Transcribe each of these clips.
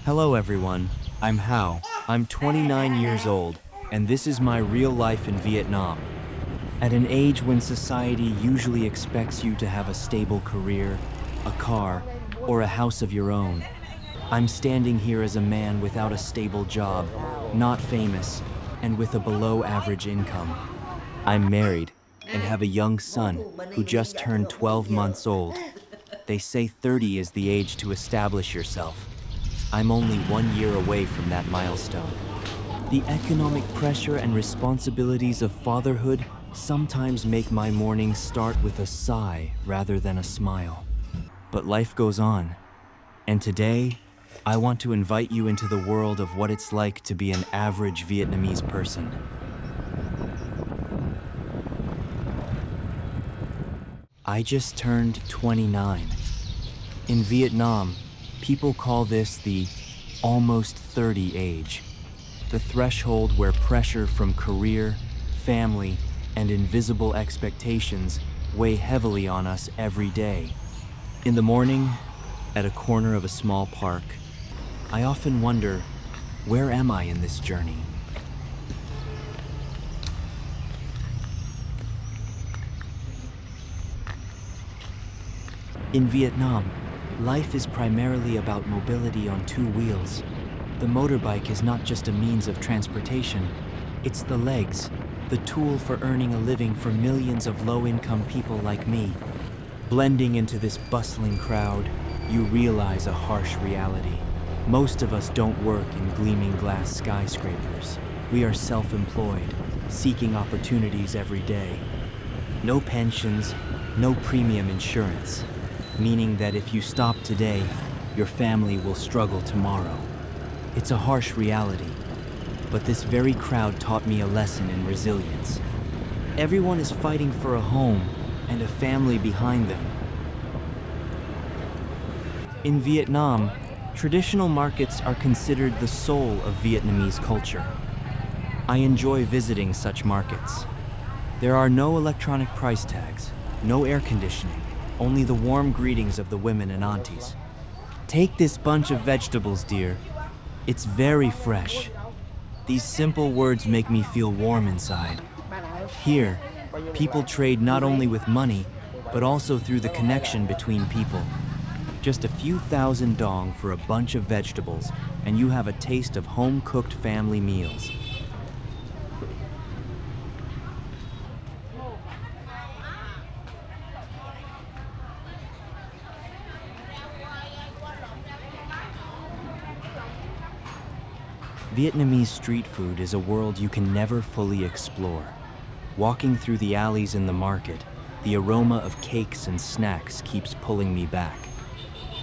Hello everyone, I'm Hao. I'm 29 years old, and this is my real life in Vietnam. At an age when society usually expects you to have a stable career, a car, or a house of your own, I'm standing here as a man without a stable job, not famous, and with a below-average income. I'm married and have a young son who just turned 12 months old. They say 30 is the age to establish yourself. I'm only 1 year away from that milestone. The economic pressure and responsibilities of fatherhood sometimes make my mornings start with a sigh rather than a smile. But life goes on, and today, I want to invite you into the world of what it's like to be an average Vietnamese person. I just turned 29. In Vietnam, people call this the almost 30 age, the threshold where pressure from career, family, and invisible expectations weigh heavily on us every day. In the morning, at a corner of a small park, I often wonder, where am I in this journey? In Vietnam, life is primarily about mobility on two wheels. The motorbike is not just a means of transportation, it's the legs, the tool for earning a living for millions of low-income people like me. Blending into this bustling crowd, you realize a harsh reality. Most of us don't work in gleaming glass skyscrapers. We are self-employed, seeking opportunities every day. No pensions, no premium insurance, meaning that if you stop today, your family will struggle tomorrow. It's a harsh reality, but this very crowd taught me a lesson in resilience. Everyone is fighting for a home and a family behind them. In Vietnam, traditional markets are considered the soul of Vietnamese culture. I enjoy visiting such markets. There are no electronic price tags, no air conditioning, only the warm greetings of the women and aunties. Take this bunch of vegetables, dear. It's very fresh. These simple words make me feel warm inside. Here, people trade not only with money, but also through the connection between people. Just a few thousand dong for a bunch of vegetables, and you have a taste of home-cooked family meals. Vietnamese street food is a world you can never fully explore. Walking through the alleys in the market, the aroma of cakes and snacks keeps pulling me back.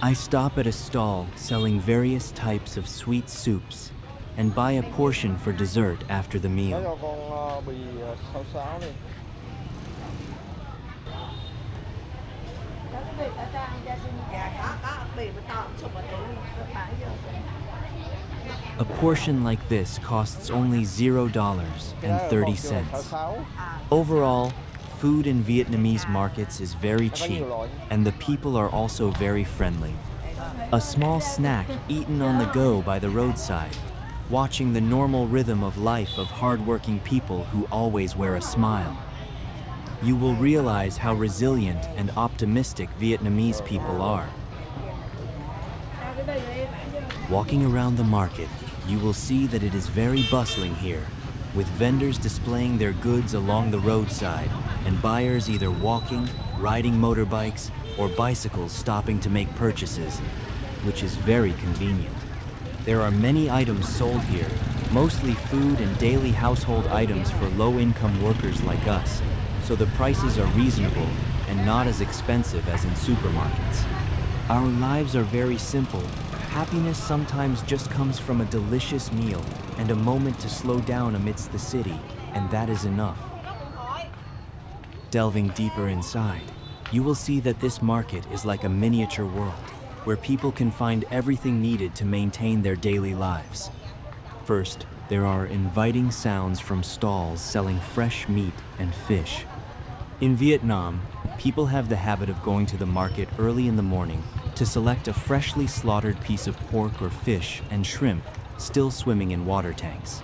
I stop at a stall selling various types of sweet soups and buy a portion for dessert after the meal. A portion like this costs only $0.30. Overall, food in Vietnamese markets is very cheap, and the people are also very friendly. A small snack eaten on the go by the roadside, watching the normal rhythm of life of hardworking people who always wear a smile. You will realize how resilient and optimistic Vietnamese people are. Walking around the market, you will see that it is very bustling here, with vendors displaying their goods along the roadside and buyers either walking, riding motorbikes, or bicycles stopping to make purchases, which is very convenient. There are many items sold here, mostly food and daily household items for low-income workers like us, so the prices are reasonable and not as expensive as in supermarkets. Our lives are very simple. Happiness sometimes just comes from a delicious meal and a moment to slow down amidst the city, and that is enough. Delving deeper inside, you will see that this market is like a miniature world, where people can find everything needed to maintain their daily lives. First, there are inviting sounds from stalls selling fresh meat and fish. In Vietnam, people have the habit of going to the market early in the morning to select a freshly slaughtered piece of pork or fish and shrimp still swimming in water tanks.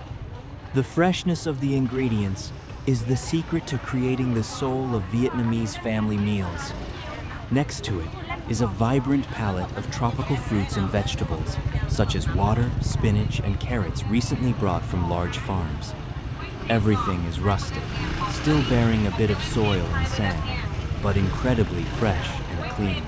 The freshness of the ingredients is the secret to creating the soul of Vietnamese family meals. Next to it is a vibrant palette of tropical fruits and vegetables, such as water, spinach, and carrots recently brought from large farms. Everything is rustic, still bearing a bit of soil and sand, but incredibly fresh and clean.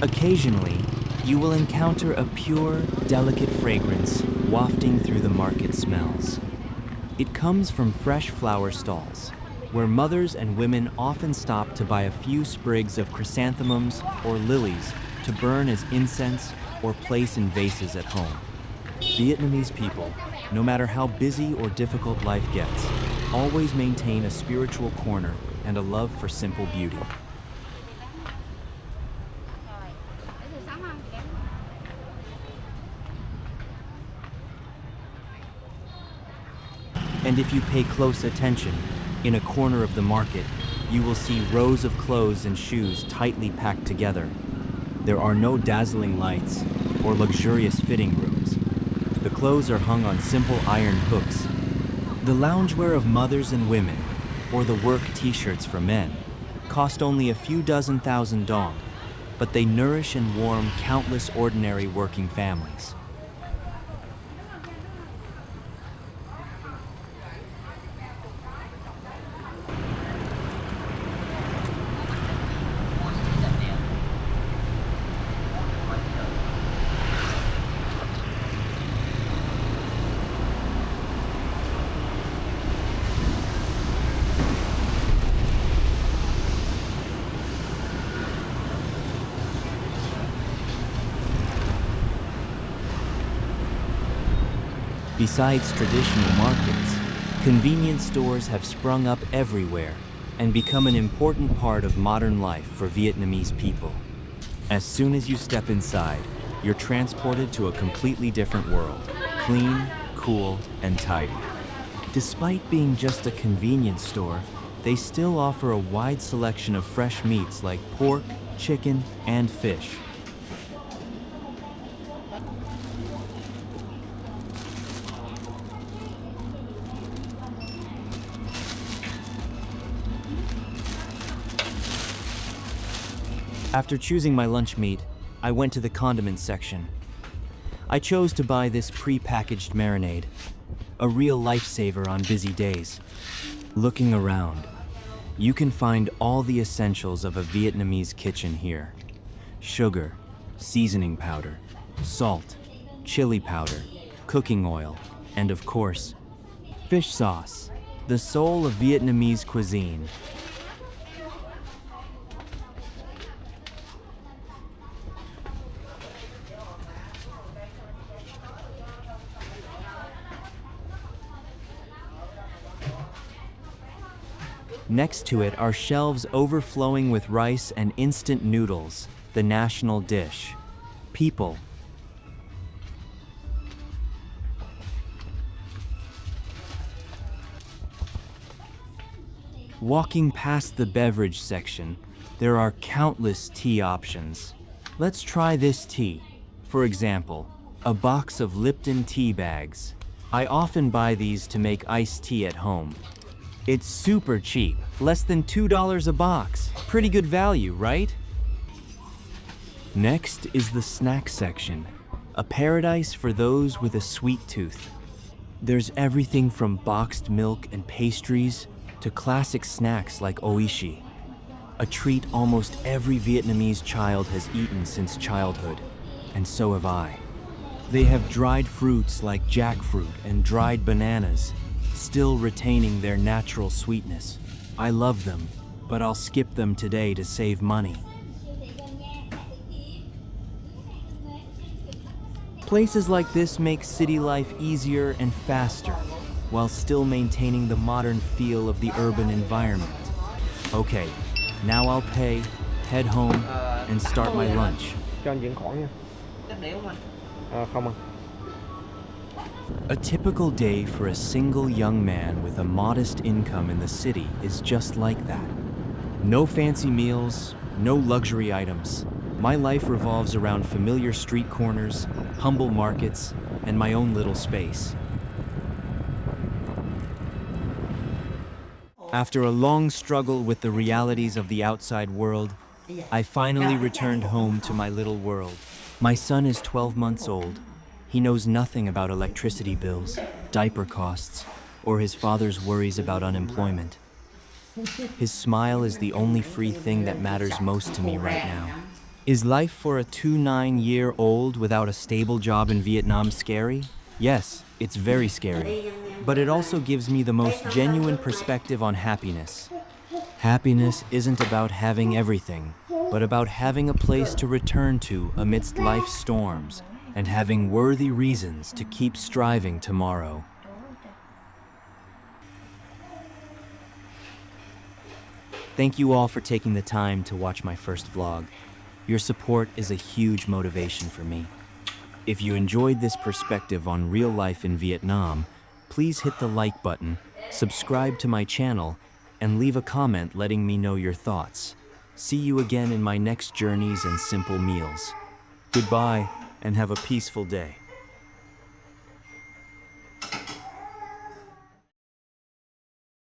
Occasionally, you will encounter a pure, delicate fragrance wafting through the market smells. It comes from fresh flower stalls, where mothers and women often stop to buy a few sprigs of chrysanthemums or lilies to burn as incense or place in vases at home. Vietnamese people, no matter how busy or difficult life gets, always maintain a spiritual corner and a love for simple beauty. And if you pay close attention, in a corner of the market, you will see rows of clothes and shoes tightly packed together. There are no dazzling lights or luxurious fitting rooms. The clothes are hung on simple iron hooks. The loungewear of mothers and women, or the work t-shirts for men, cost only a few dozen thousand dong, but they nourish and warm countless ordinary working families. Besides traditional markets, convenience stores have sprung up everywhere and become an important part of modern life for Vietnamese people. As soon as you step inside, you're transported to a completely different world, clean, cool, and tidy. Despite being just a convenience store, they still offer a wide selection of fresh meats like pork, chicken, and fish. After choosing my lunch meat, I went to the condiments section. I chose to buy this pre-packaged marinade, a real lifesaver on busy days. Looking around, you can find all the essentials of a Vietnamese kitchen here. Sugar, seasoning powder, salt, chili powder, cooking oil, and of course, fish sauce, the soul of Vietnamese cuisine. Next to it are shelves overflowing with rice and instant noodles, the national dish. People. Walking past the beverage section, there are countless tea options. Let's try this tea. For example, a box of Lipton tea bags. I often buy these to make iced tea at home. It's super cheap, less than $2 a box. Pretty good value, right? Next is the snack section, a paradise for those with a sweet tooth. There's everything from boxed milk and pastries to classic snacks like oishi, a treat almost every Vietnamese child has eaten since childhood, and so have I. They have dried fruits like jackfruit and dried bananas, still retaining their natural sweetness. I love them, but I'll skip them today to save money. Places like this make city life easier and faster. while still maintaining the modern feel of the urban environment. Okay, now I'll pay, head home, and start my lunch. Cho anh chuyển khoản nha. Không anh. A typical day for a single young man with a modest income in the city is just like that. No fancy meals, no luxury items. My life revolves around familiar street corners, humble markets, and my own little space. After a long struggle with the realities of the outside world, I finally returned home to my little world. My son is 12 months old. He knows nothing about electricity bills, diaper costs, or his father's worries about unemployment. His smile is the only free thing that matters most to me right now. Is life for a 29-year-old without a stable job in Vietnam scary? Yes, it's very scary. But it also gives me the most genuine perspective on happiness. Happiness isn't about having everything, but about having a place to return to amidst life's storms and having worthy reasons to keep striving tomorrow. Thank you all for taking the time to watch my first vlog. Your support is a huge motivation for me. If you enjoyed this perspective on real life in Vietnam, please hit the like button, subscribe to my channel, and leave a comment letting me know your thoughts. See you again in my next journeys and simple meals. Goodbye, and have a peaceful day.